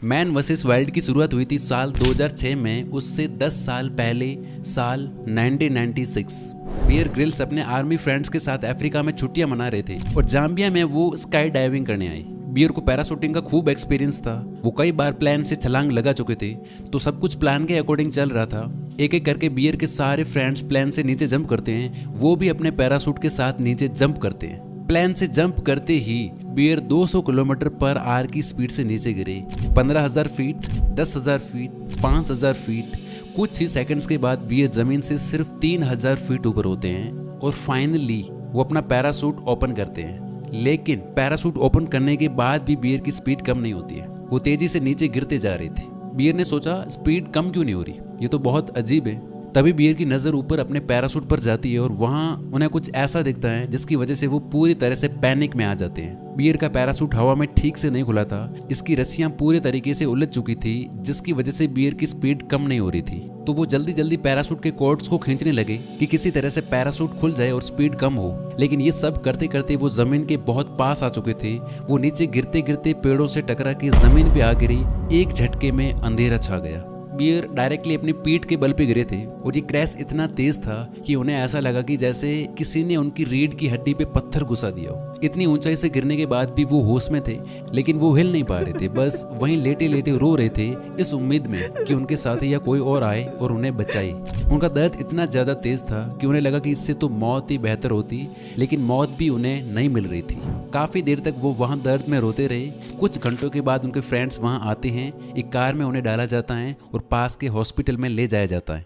Man versus wild की शुरुआत हुई थी साल 2006 में, उससे 10 साल पहले साल 1996। बियर ग्रिल्स अपने आर्मी फ्रेंड्स के साथ अफ्रीका में छुट्टियां मना रहे थे और जाम्बिया में वो स्काई डाइविंग करने आए। बियर को पैराशूटिंग का खूब एक्सपीरियंस था, वो कई बार प्लान से छलांग लगा चुके थे, तो सब कुछ प्लान के अकॉर्डिंग चल रहा था। एक एक करके बियर के सारे फ्रेंड्स प्लान से नीचे जंप करते हैं, वो भी अपने पैराशूट के साथ नीचे जंप करते हैं। प्लेन से जंप करते ही बियर 200 किलोमीटर पर आवर की स्पीड से नीचे गिरे। 15,000 फीट, 10,000 फीट, 5,000 फीट। कुछ ही सेकंड्स के बाद बियर जमीन से सिर्फ 3,000 फीट ऊपर होते हैं और फाइनली वो अपना पैराशूट ओपन करते हैं। लेकिन पैराशूट ओपन करने के बाद भी बियर की स्पीड कम नहीं होती है, वो तेजी से नीचे गिरते जा रहे थे। बियर ने सोचा स्पीड कम क्यों नहीं हो रही, ये तो बहुत अजीब है। तभी बियर की नज़र ऊपर अपने पैराशूट पर जाती है और वहाँ उन्हें कुछ ऐसा दिखता है जिसकी वजह से वो पूरी तरह से पैनिक में आ जाते हैं। बियर का पैराशूट हवा में ठीक से नहीं खुला था, इसकी रस्सियां पूरी तरीके से उलझ चुकी थी, जिसकी वजह से बियर की स्पीड कम नहीं हो रही थी। तो वो जल्दी जल्दी पैराशूट के कॉर्ड्स को खींचने लगे कि किसी तरह से पैराशूट खुल जाए और स्पीड कम हो। लेकिन ये सब करते करते वो जमीन के बहुत पास आ चुके थे। वो नीचे गिरते गिरते पेड़ों से टकरा के जमीन पे आ गिरी। एक झटके में अंधेरा छा गया। बियर डायरेक्टली अपनी पीठ के बल पे गिरे थे और ये क्रैश इतना तेज था कि उन्हें ऐसा लगा कि जैसे किसी ने उनकी रीढ़ की हड्डी पे पत्थर घुसा दिया हो। इतनी ऊंचाई से गिरने के बाद भी वो होश में थे, लेकिन वो हिल नहीं पा रहे थे, बस वहीं लेटे लेटे रो रहे थे, इस उम्मीद में कि उनके साथ या कोई और आए और उन्हें बचाए। उनका दर्द इतना ज्यादा तेज था कि उन्हें लगा कि इससे तो मौत ही बेहतर होती, लेकिन मौत भी उन्हें नहीं मिल रही थी। काफी देर तक वो वहां दर्द में रोते रहे। कुछ घंटों के बाद उनके फ्रेंड्स वहां आते हैं, एक कार में उन्हें डाला जाता है और पास के हॉस्पिटल में ले जाया जाता है।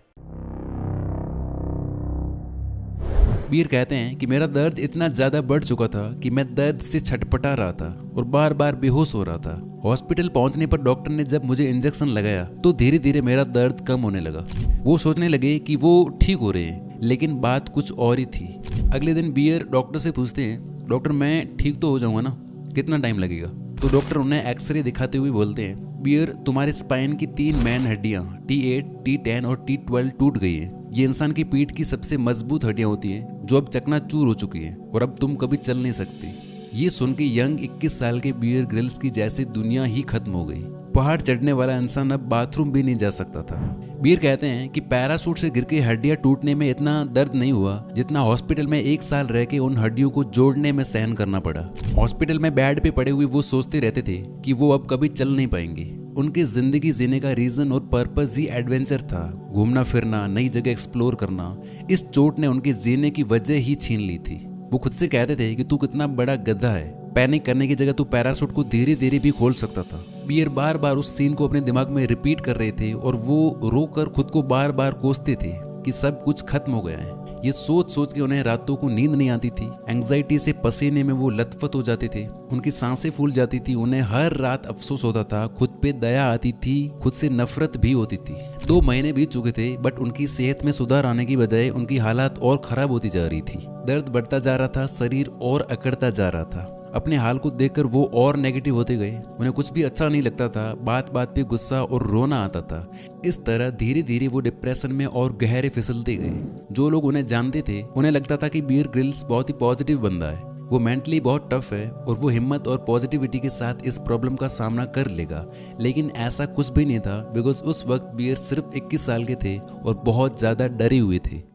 बियर कहते हैं कि मेरा दर्द इतना ज्यादा बढ़ चुका था कि मैं दर्द से छटपटा रहा था और बार बार बेहोश हो रहा था। हॉस्पिटल पहुंचने पर डॉक्टर ने जब मुझे इंजेक्शन लगाया तो धीरे धीरे मेरा दर्द कम होने लगा। वो सोचने लगे कि वो ठीक हो रहे हैं, लेकिन बात कुछ और ही थी। अगले दिन बियर डॉक्टर से पूछते हैं, डॉक्टर मैं ठीक तो हो जाऊंगा ना, कितना टाइम लगेगा? तो डॉक्टर उन्हें एक्सरे दिखाते हुए बोलते हैं, बियर तुम्हारे स्पाइन की 3 मेन हड्डियां T8, T10 और T12 टूट गई है। ये इंसान की पीठ की सबसे मजबूत हड्डियां होती हैं जो अब चकनाचूर हो चुकी हैं और अब तुम कभी चल नहीं सकते। ये सुन के यंग 21 साल के बियर ग्रिल्स की जैसे दुनिया ही खत्म हो गई। पहाड़ चढ़ने वाला इंसान अब बाथरूम भी नहीं जा सकता था। बियर कहते हैं कि पैराशूट से गिर के हड्डियां टूटने में इतना दर्द नहीं हुआ जितना हॉस्पिटल में 1 साल रह के उन हड्डियों को जोड़ने में सहन करना पड़ा। हॉस्पिटल में बेड पे पड़े हुए वो सोचते रहते थे कि वो अब कभी चल नहीं पाएंगे। उनकी जिंदगी जीने का रीजन और पर्पस ही एडवेंचर था, घूमना फिरना, नई जगह एक्सप्लोर करना। इस चोट ने उनके जीने की वजह ही छीन ली थी। वो खुद से कहते थे कि तू कितना बड़ा गधा है, पैनिक करने की जगह तू पैराशूट को धीरे धीरे भी खोल सकता था। बियर बार बार उस सीन को अपने दिमाग में रिपीट कर रहे थे और वो रोकर खुद को बार बार कोसते थे कि सब कुछ खत्म हो गया है। ये सोच सोच के उन्हें रातों को नींद नहीं आती थी। एंग्जाइटी से पसीने में वो लथपथ हो जाते थे, उनकी सांसें फूल जाती थी। उन्हें हर रात अफसोस होता था, खुद पे दया आती थी, खुद से नफरत भी होती थी। 2 महीने बीत चुके थे, बट उनकी सेहत में सुधार आने की बजाय उनकी हालात और खराब होती जा रही थी। दर्द बढ़ता जा रहा था, शरीर और अकड़ता जा रहा था। अपने हाल को देखकर वो और नेगेटिव होते गए। उन्हें कुछ भी अच्छा नहीं लगता था, बात बात पे गुस्सा और रोना आता था। इस तरह धीरे धीरे वो डिप्रेशन में और गहरे फिसलते गए। जो लोग उन्हें जानते थे उन्हें लगता था कि बियर ग्रिल्स बहुत ही पॉजिटिव बंदा है, वो मेंटली बहुत टफ है और वो हिम्मत और पॉजिटिविटी के साथ इस प्रॉब्लम का सामना कर लेगा। लेकिन ऐसा कुछ भी नहीं था, बिकॉज उस वक्त बियर सिर्फ 21 साल के थे और बहुत ज़्यादा डरे हुए थे।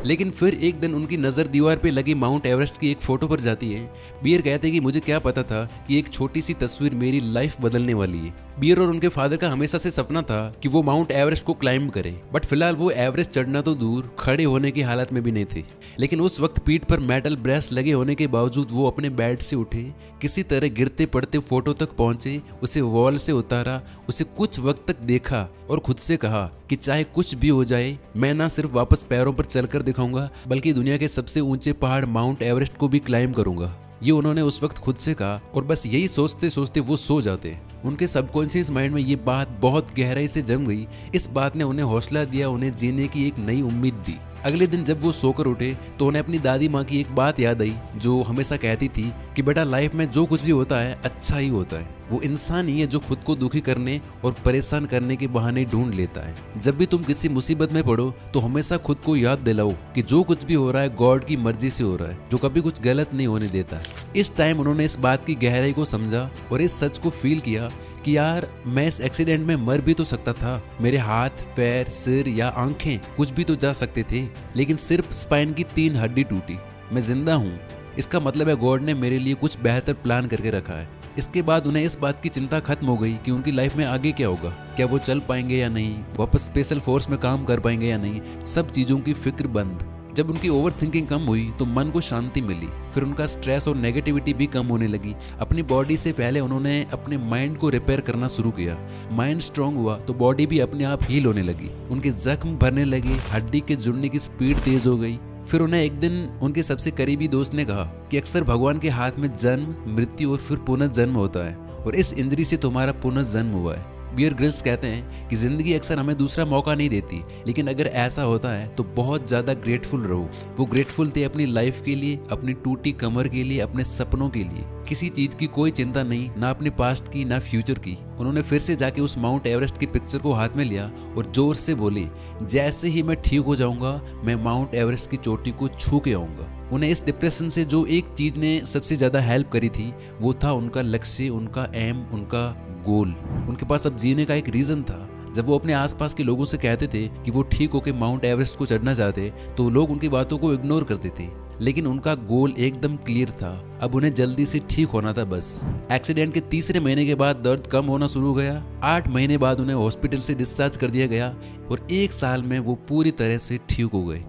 लेकिन फिर एक दिन उनकी नज़र दीवार पे लगी माउंट एवरेस्ट की एक फोटो पर जाती है। बियर कहते हैं कि मुझे क्या पता था कि एक छोटी सी तस्वीर मेरी लाइफ बदलने वाली है। बियर और उनके फादर का हमेशा से सपना था कि वो माउंट एवरेस्ट को क्लाइंब करें, बट फिलहाल वो एवरेस्ट चढ़ना तो दूर, खड़े होने की हालत में भी नहीं थे। लेकिन उस वक्त पीठ पर मेटल ब्रेस लगे होने के बावजूद वो अपने बेड से उठे, किसी तरह गिरते पड़ते फोटो तक पहुंचे, उसे वॉल से उतारा, उसे कुछ वक्त तक देखा और खुद से कहा कि चाहे कुछ भी हो जाए, मैं ना सिर्फ वापस पैरों पर चलकर दिखाऊंगा, बल्कि दुनिया के सबसे ऊंचे पहाड़ माउंट एवरेस्ट को भी क्लाइंब करूंगा। ये उन्होंने उस वक्त खुद से कहा और बस यही सोचते सोचते वो सो जाते। उनके सबकॉन्शियस माइंड में ये बात बहुत गहराई से जम गई। इस बात ने उन्हें हौसला दिया, उन्हें जीने की एक नई उम्मीद दी। अगले दिन जब वो सोकर उठे तो उन्हें अपनी दादी माँ की एक बात याद आई जो हमेशा कहती थी कि बेटा लाइफ में जो कुछ भी होता है अच्छा ही होता है। वो इंसान ही है जो खुद को दुखी करने और परेशान करने के बहाने ढूंढ लेता है। जब भी तुम किसी मुसीबत में पड़ो तो हमेशा खुद को याद दिलाओ कि जो कुछ भी हो रहा है गॉड की मर्जी से हो रहा है, जो कभी कुछ गलत नहीं होने देता। इस टाइम उन्होंने इस बात की गहराई को समझा और इस सच को फील किया कि यार मैं इस एक्सीडेंट में मर भी तो सकता था। मेरे हाथ, पैर, सिर या आंखें कुछ भी तो जा सकते थे, लेकिन सिर्फ स्पाइन की 3 हड्डी टूटी। मैं जिंदा हूँ, इसका मतलब है गॉड ने मेरे लिए कुछ बेहतर प्लान करके रखा है। इसके बाद उन्हें इस बात की चिंता खत्म हो गई कि उनकी लाइफ में आगे क्या होगा, क्या वो चल पाएंगे या नहीं, वापस स्पेशल फोर्स में काम कर पाएंगे या नहीं, सब चीज़ों की फिक्र बंद। जब उनकी ओवर थिंकिंग कम हुई तो मन को शांति मिली, फिर उनका स्ट्रेस और नेगेटिविटी भी कम होने लगी। अपनी बॉडी से पहले उन्होंने अपने माइंड को रिपेयर करना शुरू किया। माइंड स्ट्रांग हुआ तो बॉडी भी अपने आप हील होने लगी, उनके जख्म भरने लगे, हड्डी के जुड़ने की स्पीड तेज हो गई। फिर उन्हें एक दिन उनके सबसे करीबी दोस्त ने कहा कि अक्सर भगवान के हाथ में जन्म, मृत्यु और फिर पुनर्जन्म होता है और इस इंजरी से तुम्हारा पुनर्जन्म हुआ है। बियर ग्रिल्स कहते हैं कि जिंदगी अक्सर हमें दूसरा मौका नहीं देती, लेकिन अगर ऐसा होता है तो बहुत ज्यादा ग्रेटफुल रहो। वो ग्रेटफुल थे अपनी लाइफ के लिए, अपनी टूटी कमर के लिए, अपने सपनों के लिए। किसी चीज की कोई चिंता नहीं, ना अपने पास्ट की ना फ्यूचर की। उन्होंने फिर से जाके उस माउंट एवरेस्ट की पिक्चर को हाथ में लिया और जोर से बोले, जैसे ही मैं ठीक हो जाऊंगा मैं माउंट एवरेस्ट की चोटी को छू के आऊंगा। उन्हें इस डिप्रेशन से जो एक चीज ने सबसे ज्यादा हेल्प करी थी वो था उनका लक्ष्य, उनका एम, उनका गोल। उनके पास अब जीने का एक रीजन था। जब वो अपने आसपास के लोगों से कहते थे कि वो ठीक होकर माउंट एवरेस्ट को चढ़ना चाहते तो लोग उनकी बातों को इग्नोर करते थे, लेकिन उनका गोल एकदम क्लियर था। अब उन्हें जल्दी से ठीक होना था बस। एक्सीडेंट के 3रे महीने के बाद दर्द कम होना शुरू हो गया। 8 महीने बाद उन्हें हॉस्पिटल से डिस्चार्ज कर दिया गया और 1 साल में वो पूरी तरह से ठीक हो गए।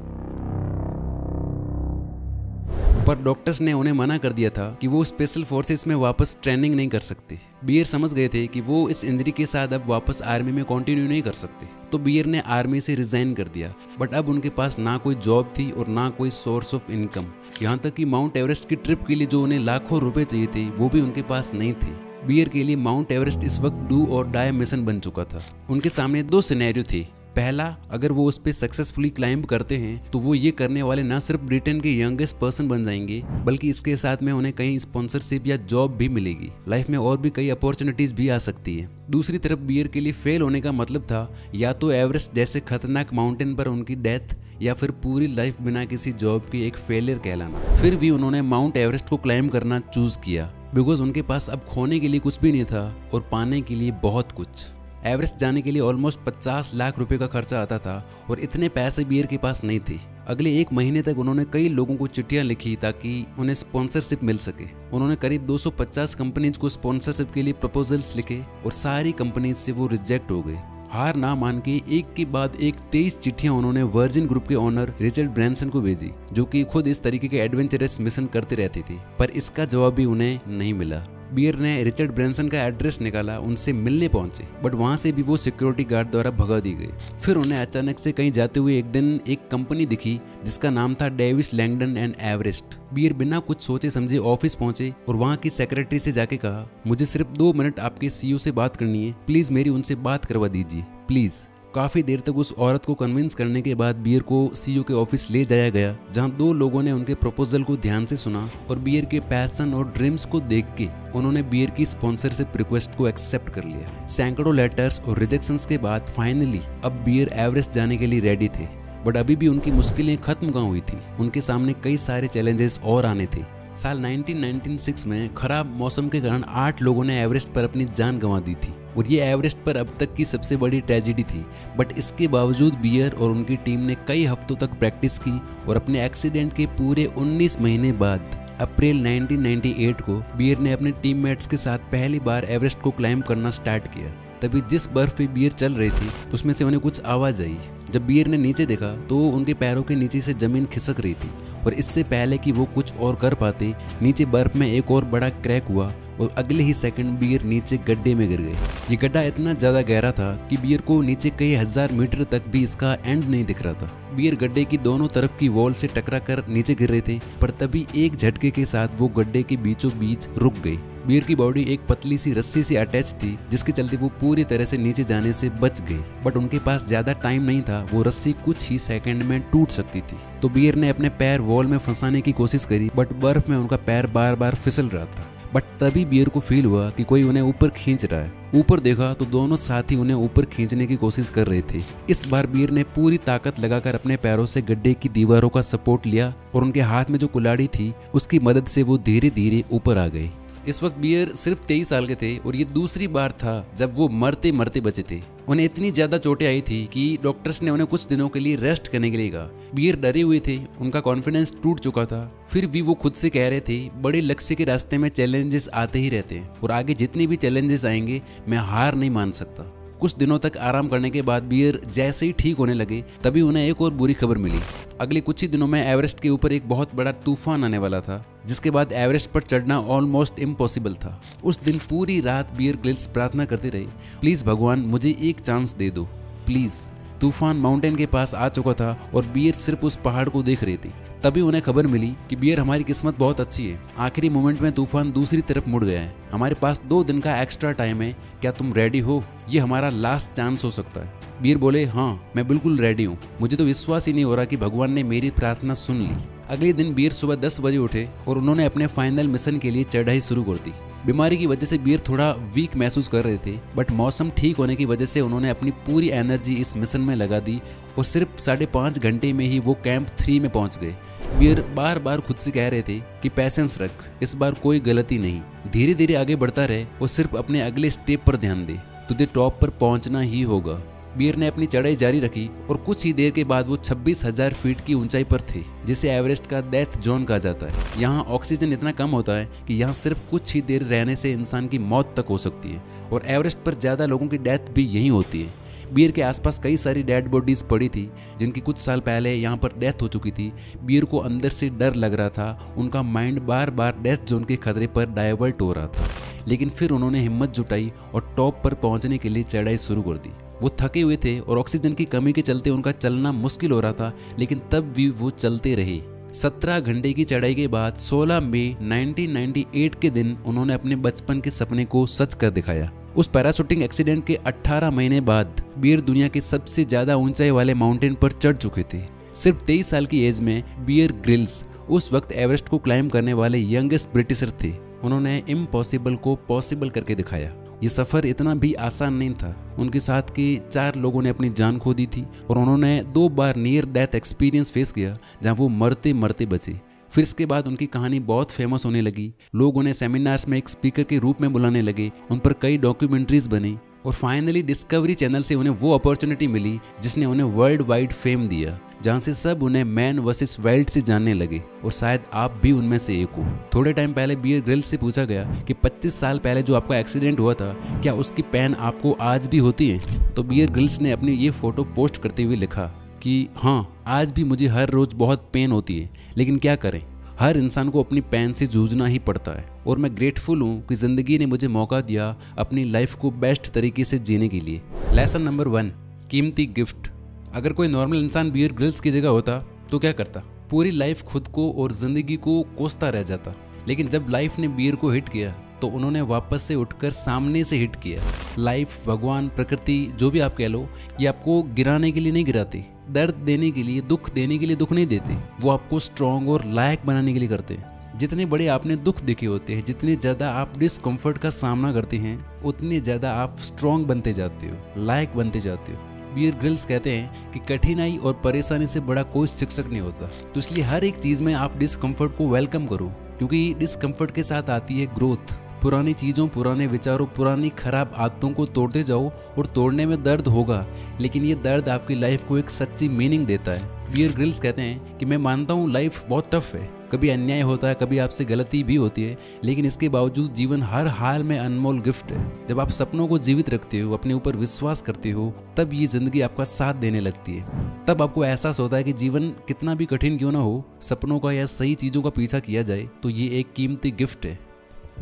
पर डॉक्टर्स ने उन्हें मना कर दिया था कि वो स्पेशल फोर्सेस में वापस ट्रेनिंग नहीं कर सकते। बियर समझ गए थे कि वो इस इंजरी के साथ अब वापस आर्मी में कंटिन्यू नहीं कर सकते, तो बियर ने आर्मी से रिजाइन कर दिया। बट अब उनके पास ना कोई जॉब थी और ना कोई सोर्स ऑफ इनकम। यहाँ तक कि माउंट एवरेस्ट की ट्रिप के लिए जो उन्हें लाखों रुपए चाहिए थे वो भी उनके पास नहीं थे। बियर के लिए माउंट एवरेस्ट इस वक्त डू और डाई मिशन बन चुका था। उनके सामने 2 सिनेरियो थे। पहला, अगर वो उस पर सक्सेसफुली क्लाइंब करते हैं तो वो ये करने वाले ना सिर्फ ब्रिटेन के यंगेस्ट पर्सन बन जाएंगे, बल्कि इसके साथ में उन्हें कहीं स्पॉन्सरशिप या जॉब भी मिलेगी। लाइफ में और भी कई अपॉर्चुनिटीज भी आ सकती है। दूसरी तरफ बियर के लिए फेल होने का मतलब था या तो एवरेस्ट जैसे खतरनाक माउंटेन पर उनकी डेथ, या फिर पूरी लाइफ बिना किसी जॉब की एक फेलियर कहलाना। फिर भी उन्होंने माउंट एवरेस्ट को क्लाइंब करना चूज किया, बिकॉज उनके पास अब खोने के लिए कुछ भी नहीं था और पाने के लिए बहुत कुछ। एवरेस्ट जाने के लिए ऑलमोस्ट 50 लाख रुपए का खर्चा आता था और इतने पैसे बियर के पास नहीं थे। अगले 1 महीने तक उन्होंने कई लोगों को चिट्ठियां लिखी ताकि उन्हें स्पॉन्सरशिप मिल सके। उन्होंने करीब 250 कंपनीज को स्पॉन्सरशिप के लिए प्रपोजल्स लिखे और सारी कंपनीज से वो रिजेक्ट हो गए। हार ना मान के एक के बाद एक 23 चिट्ठियां उन्होंने वर्जिन ग्रुप के ओनर रिचर्ड ब्रैंसन को भेजी, जो कि खुद इस तरीके के एडवेंचरस मिशन करते रहते थे, पर इसका जवाब भी उन्हें नहीं मिला। बियर ने रिचर्ड ब्रैंसन का एड्रेस निकाला, उनसे मिलने पहुंचे, बट वहां से भी वो सिक्योरिटी गार्ड द्वारा भगा दी गई। फिर उन्हें अचानक से कहीं जाते हुए एक दिन एक कंपनी दिखी जिसका नाम था Davis Langdon and Everest. Bear बिना कुछ सोचे समझे ऑफिस पहुंचे और वहां की सेक्रेटरी से जाके कहा, मुझे सिर्फ 2 मिनट आपके सीईओ से बात करनी है, प्लीज मेरी उनसे बात करवा दीजिए प्लीज। काफी देर तक उस औरत को कन्विंस करने के बाद बियर को सीईओ के ऑफिस ले जाया गया, जहां 2 लोगों ने उनके प्रपोजल को ध्यान से सुना और बियर के पैशन और ड्रीम्स को देख के उन्होंने बियर की स्पॉन्सरशिप रिक्वेस्ट को एक्सेप्ट कर लिया। सैकड़ों लेटर्स और रिजेक्शंस के बाद फाइनली अब बियर एवरेस्ट जाने के लिए रेडी थे। बट अभी भी उनकी मुश्किलें खत्म कहाँ हुई थी, उनके सामने कई सारे चैलेंजेस और आने थे। साल 1996 में खराब मौसम के कारण 8 लोगों ने एवरेस्ट पर अपनी जान गंवा दी थी और ये एवरेस्ट पर अब तक की सबसे बड़ी ट्रेजेडी थी। बट इसके बावजूद बियर और उनकी टीम ने कई हफ्तों तक प्रैक्टिस की और अपने एक्सीडेंट के पूरे 19 महीने बाद अप्रैल 1998 को बियर ने अपने टीममेट्स के साथ पहली बार एवरेस्ट को क्लाइंब करना स्टार्ट किया। तभी जिस बर्फ पे बियर चल रही थी उसमें से उन्हें कुछ आवाज आई। जब बियर ने नीचे देखा तो उनके पैरों के नीचे से जमीन खिसक रही थी और इससे पहले कि वो कुछ और कर पाते, नीचे बर्फ में एक और बड़ा क्रैक हुआ और अगले ही सेकंड बियर नीचे गड्ढे में गिर गए। ये गड्ढा इतना ज्यादा गहरा था कि बियर को नीचे कई हजार मीटर तक भी इसका एंड नहीं दिख रहा था। बियर गड्ढे की दोनों तरफ की वॉल से टकरा कर नीचे गिर रहे थे, पर तभी एक झटके के साथ वो गड्ढे के बीचों बीच रुक गई। बियर की बॉडी एक पतली सी रस्सी से अटैच थी, जिसके चलते वो पूरी तरह से नीचे जाने से बच गई। बट उनके पास ज्यादा टाइम नहीं था, वो रस्सी कुछ ही सेकंड में टूट सकती थी। तो बियर ने अपने पैर वॉल में फंसाने की कोशिश करी, बट बर्फ में उनका पैर बार बार फिसल रहा था। बट तभी बियर को फील हुआ कि कोई उन्हें ऊपर खींच रहा है। ऊपर देखा तो दोनों साथी उन्हें ऊपर खींचने की कोशिश कर रहे थे। इस बार बियर ने पूरी ताकत लगाकर अपने पैरों से गड्ढे की दीवारों का सपोर्ट लिया और उनके हाथ में जो कुल्हाड़ी थी उसकी मदद से वो धीरे धीरे ऊपर आ गए। इस वक्त बियर सिर्फ 23 साल के थे और ये दूसरी बार था जब वो मरते मरते बचे थे। उन्हें इतनी ज्यादा चोटें आई थी कि डॉक्टर्स ने उन्हें कुछ दिनों के लिए रेस्ट करने के लिए कहा। बियर डरे हुए थे, उनका कॉन्फिडेंस टूट चुका था। फिर भी वो खुद से कह रहे थे, बड़े लक्ष्य के रास्ते में चैलेंजेस आते ही रहते हैं और आगे जितने भी चैलेंजेस आएंगे मैं हार नहीं मान सकता। कुछ दिनों तक आराम करने के बाद बियर जैसे ही ठीक होने लगे तभी उन्हें एक और बुरी खबर मिली। अगले कुछ ही दिनों में एवरेस्ट के ऊपर एक बहुत बड़ा तूफान आने वाला था, जिसके बाद एवरेस्ट पर चढ़ना ऑलमोस्ट इम्पॉसिबल था। उस दिन पूरी रात बियर ग्रिल्स प्रार्थना करते रहे, प्लीज भगवान मुझे एक चांस दे दो प्लीज। तूफान माउंटेन के पास आ चुका था और बियर सिर्फ उस पहाड़ को देख रही थी। तभी उन्हें खबर मिली कि बियर हमारी किस्मत बहुत अच्छी है, आखिरी मोमेंट में तूफान दूसरी तरफ मुड़ गया है, हमारे पास 2 दिन का एक्स्ट्रा टाइम है, क्या तुम रेडी हो? ये हमारा लास्ट चांस हो सकता है। बियर बोले, हाँ मैं बिल्कुल रेडी हूँ, मुझे तो विश्वास ही नहीं हो रहा कि भगवान ने मेरी प्रार्थना सुन ली। अगले दिन बियर सुबह 10 बजे उठे और उन्होंने अपने फाइनल मिशन के लिए चढ़ाई शुरू कर दी। बीमारी की वजह से बियर थोड़ा वीक महसूस कर रहे थे, बट मौसम ठीक होने की वजह से उन्होंने अपनी पूरी एनर्जी इस मिशन में लगा दी और सिर्फ 5.5 घंटे में ही वो कैंप 3 में पहुंच गए। बियर बार बार खुद से कह रहे थे कि पैसेंस रख, इस बार कोई गलती नहीं, धीरे धीरे आगे बढ़ता रहे और सिर्फ अपने अगले स्टेप पर ध्यान दे, तुझे टॉप पर पहुंचना ही होगा। बियर ने अपनी चढ़ाई जारी रखी और कुछ ही देर के बाद वो 26,000 फीट की ऊंचाई पर थे, जिसे एवरेस्ट का डेथ जोन कहा जाता है। यहाँ ऑक्सीजन इतना कम होता है कि यहाँ सिर्फ कुछ ही देर रहने से इंसान की मौत तक हो सकती है और एवरेस्ट पर ज्यादा लोगों की डेथ भी यहीं होती है। बियर के आसपास कई सारी डेड बॉडीज पड़ी थी जिनकी कुछ साल पहले यहाँ पर डेथ हो चुकी थी। बियर को अंदर से डर लग रहा था, उनका माइंड बार बार डेथ जोन के खतरे पर डाइवर्ट हो रहा था, लेकिन फिर उन्होंने हिम्मत जुटाई और टॉप पर पहुंचने के लिए चढ़ाई शुरू कर दी। वो थके हुए थे और ऑक्सीजन की कमी के चलते उनका चलना मुश्किल हो रहा था, लेकिन तब भी वो चलते रहे। 17 घंटे की चढ़ाई के बाद 16 मई 1998 के दिन उन्होंने अपने बचपन के सपने को सच कर दिखाया। उस पैराशूटिंग एक्सीडेंट के 18 महीने बाद बियर दुनिया के सबसे ज्यादा ऊंचाई वाले माउंटेन पर चढ़ चुके थे। सिर्फ 23 साल की एज में बियर ग्रिल्स उस वक्त एवरेस्ट को क्लाइम करने वाले यंगेस्ट ब्रिटिशर थे। उन्होंने इम्पॉसिबल को पॉसिबल करके दिखाया। ये सफर इतना भी आसान नहीं था। उनके साथ के 4 लोगों ने अपनी जान खो दी थी और उन्होंने 2 बार नियर डेथ एक्सपीरियंस फेस किया, जहां वो मरते मरते बचे। फिर इसके बाद उनकी कहानी बहुत फेमस होने लगी। लोग उन्हें सेमिनार्स में एक स्पीकर के रूप में बुलाने लगे, उन पर कई डॉक्यूमेंट्रीज बनी और फाइनली डिस्कवरी चैनल से उन्हें वो अपॉर्चुनिटी मिली जिसने उन्हें वर्ल्ड वाइड फेम दिया, जहां से सब उन्हें मैन वर्सेस वाइल्ड से जानने लगे और शायद आप भी उनमें से एक हो। थोड़े टाइम पहले बियर ग्रिल्स से पूछा गया कि 25 साल पहले जो आपका एक्सीडेंट हुआ था, क्या उसकी पेन आपको आज भी होती है? तो बियर ग्रिल्स ने अपनी ये फोटो पोस्ट करते हुए लिखा कि हाँ, आज भी मुझे हर रोज बहुत पेन होती है, लेकिन क्या करें, हर इंसान को अपनी पेन से जूझना ही पड़ता है और मैं ग्रेटफुल हूँ कि ज़िंदगी ने मुझे मौका दिया अपनी लाइफ को बेस्ट तरीके से जीने के लिए। लेसन नंबर 1, कीमती गिफ्ट। अगर कोई नॉर्मल इंसान बियर ग्रिल्स की जगह होता तो क्या करता? पूरी लाइफ खुद को और ज़िंदगी को कोसता रह जाता। लेकिन जब लाइफ ने बियर को हिट किया तो उन्होंने वापस से उठकर सामने से हिट किया। लाइफ, भगवान, प्रकृति, जो भी आप कह लो, ये आपको गिराने के लिए नहीं गिराती, दर्द देने के लिए, दुख देने के लिए दुख नहीं देते, वो आपको स्ट्रॉन्ग और लायक बनाने के लिए करते हैं। जितने बड़े आपने दुख देखे होते हैं, जितने ज़्यादा आप डिस्कम्फर्ट का सामना करते हैं, उतने ज़्यादा आप स्ट्रॉन्ग बनते जाते हो, लायक बनते जाते हो। बियर ग्रिल्स कहते हैं कि कठिनाई और परेशानी से बड़ा कोई शिक्षक नहीं होता, तो इसलिए हर एक चीज़ में आप डिस्कम्फर्ट को वेलकम करो, क्योंकि डिस्कम्फर्ट के साथ आती है ग्रोथ। पुरानी चीज़ों, पुराने विचारों, पुरानी खराब आदतों को तोड़ते जाओ और तोड़ने में दर्द होगा, लेकिन ये दर्द आपकी लाइफ को एक सच्ची मीनिंग देता है। बियर ग्रिल्स कहते हैं कि मैं मानता हूँ लाइफ बहुत टफ है, कभी अन्याय होता है, कभी आपसे गलती भी होती है, लेकिन इसके बावजूद जीवन हर हाल में अनमोल गिफ्ट है। जब आप सपनों को जीवित रखते हो, अपने ऊपर विश्वास करते हो, तब ये जिंदगी आपका साथ देने लगती है। तब आपको एहसास होता है कि जीवन कितना भी कठिन क्यों ना हो, सपनों का या सही चीज़ों का पीछा किया जाए तो ये एक कीमती गिफ्ट है।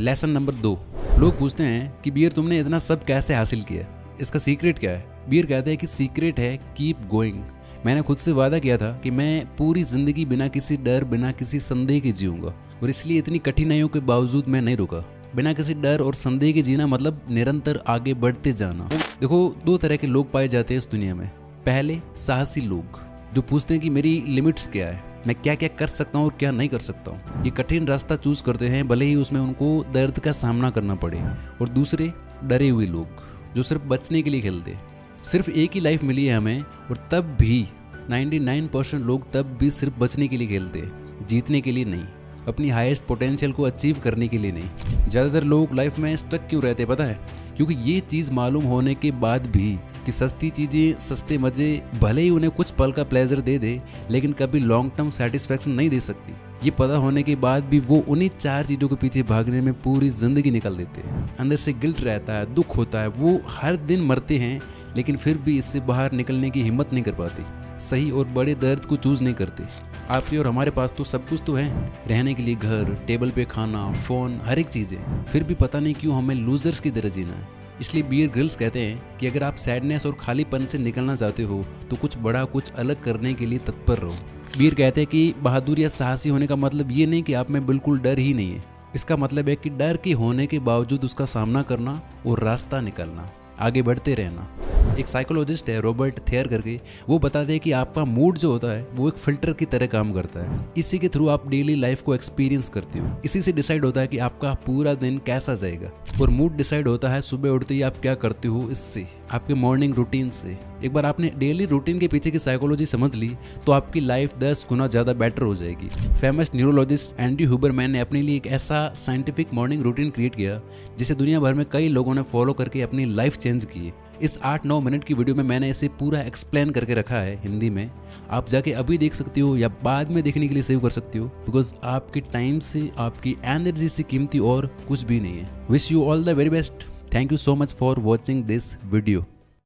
लेसन नंबर 2, लोग पूछते हैं कि बीयर तुमने इतना सब कैसे हासिल किया, इसका सीक्रेट क्या है। बीयर कहते हैं कि सीक्रेट है कीप गोइंग। मैंने खुद से वादा किया था कि मैं पूरी जिंदगी बिना किसी डर बिना किसी संदेह के जीऊंगा, और इसलिए इतनी कठिनाइयों के बावजूद मैं नहीं रुका। बिना किसी डर और संदेह के जीना मतलब निरंतर आगे बढ़ते जाना। देखो, 2 तरह के लोग पाए जाते हैं इस दुनिया में। पहले साहसी लोग जो पूछते हैं कि मेरी लिमिट्स क्या है, मैं क्या क्या कर सकता हूँ और क्या नहीं कर सकता हूँ। ये कठिन रास्ता चूज करते हैं भले ही उसमें उनको दर्द का सामना करना पड़े। और दूसरे डरे हुए लोग जो सिर्फ बचने के लिए खेलते। सिर्फ एक ही लाइफ मिली है हमें, और तब भी 99% लोग तब भी सिर्फ बचने के लिए खेलते हैं, जीतने के लिए नहीं, अपनी हाईएस्ट पोटेंशियल को अचीव करने के लिए नहीं। ज़्यादातर लोग लाइफ में स्टक क्यों रहते पता है? क्योंकि ये चीज़ मालूम होने के बाद भी कि सस्ती चीज़ें सस्ते मज़े भले ही उन्हें कुछ पल का प्लेजर दे दे, लेकिन कभी लॉन्ग टर्म सेटिस्फैक्शन नहीं दे सकती। ये पता होने के बाद भी वो उन्हीं 4 चीज़ों के पीछे भागने में पूरी ज़िंदगी निकाल देते हैं। अंदर से गिल्ट रहता है, दुख होता है, वो हर दिन मरते हैं, लेकिन फिर भी इससे बाहर निकलने की हिम्मत नहीं कर पाते। सही और बड़े दर्द को चूज नहीं करते। आपके और हमारे पास तो सब कुछ तो है, रहने के लिए घर, टेबल पे खाना, फ़ोन, हर एक चीज़ें, फिर भी पता नहीं क्यों हमें लूजर्स की तरह जीना है। इसलिए बियर ग्रिल्स कहते हैं कि अगर आप सैडनेस और खालीपन से निकलना चाहते हो तो कुछ बड़ा, कुछ अलग करने के लिए तत्पर रहो। बियर कहते हैं कि बहादुर या साहसी होने का मतलब ये नहीं कि आप में बिल्कुल डर ही नहीं है। इसका मतलब है कि डर के होने के बावजूद उसका सामना करना और रास्ता निकालना, आगे बढ़ते रहना। एक साइकोलॉजिस्ट है रॉबर्ट थेयर करके, वो बताते हैं कि आपका मूड जो होता है वो एक फिल्टर की तरह काम करता है। इसी के थ्रू आप डेली लाइफ को एक्सपीरियंस करते हो। इसी से डिसाइड होता है कि आपका पूरा दिन कैसा जाएगा, और मूड डिसाइड होता है सुबह उठते ही आप क्या करते हो, इससे आपके मॉर्निंग रूटीन से। एक बार आपने डेली रूटीन के पीछे की साइकोलॉजी समझ ली तो आपकी लाइफ 10 गुना ज़्यादा बेटर हो जाएगी। फेमस न्यूरोलॉजिस्ट एंडी हुबरमैन ने अपने लिए एक ऐसा साइंटिफिक मॉर्निंग रूटीन क्रिएट किया जिसे दुनिया भर में कई लोगों ने फॉलो करके अपनी लाइफ चेंज की। इस 8-9 मिनट की वीडियो में मैंने इसे पूरा एक्सप्लेन करके रखा है हिंदी में। आप जाके अभी देख सकते हो या बाद में देखने के लिए सेव कर सकते हो, बिकॉज आपके टाइम से, आपकी एनर्जी से कीमती और कुछ भी नहीं है। Wish you all the very best. Thank you so much for watching this video.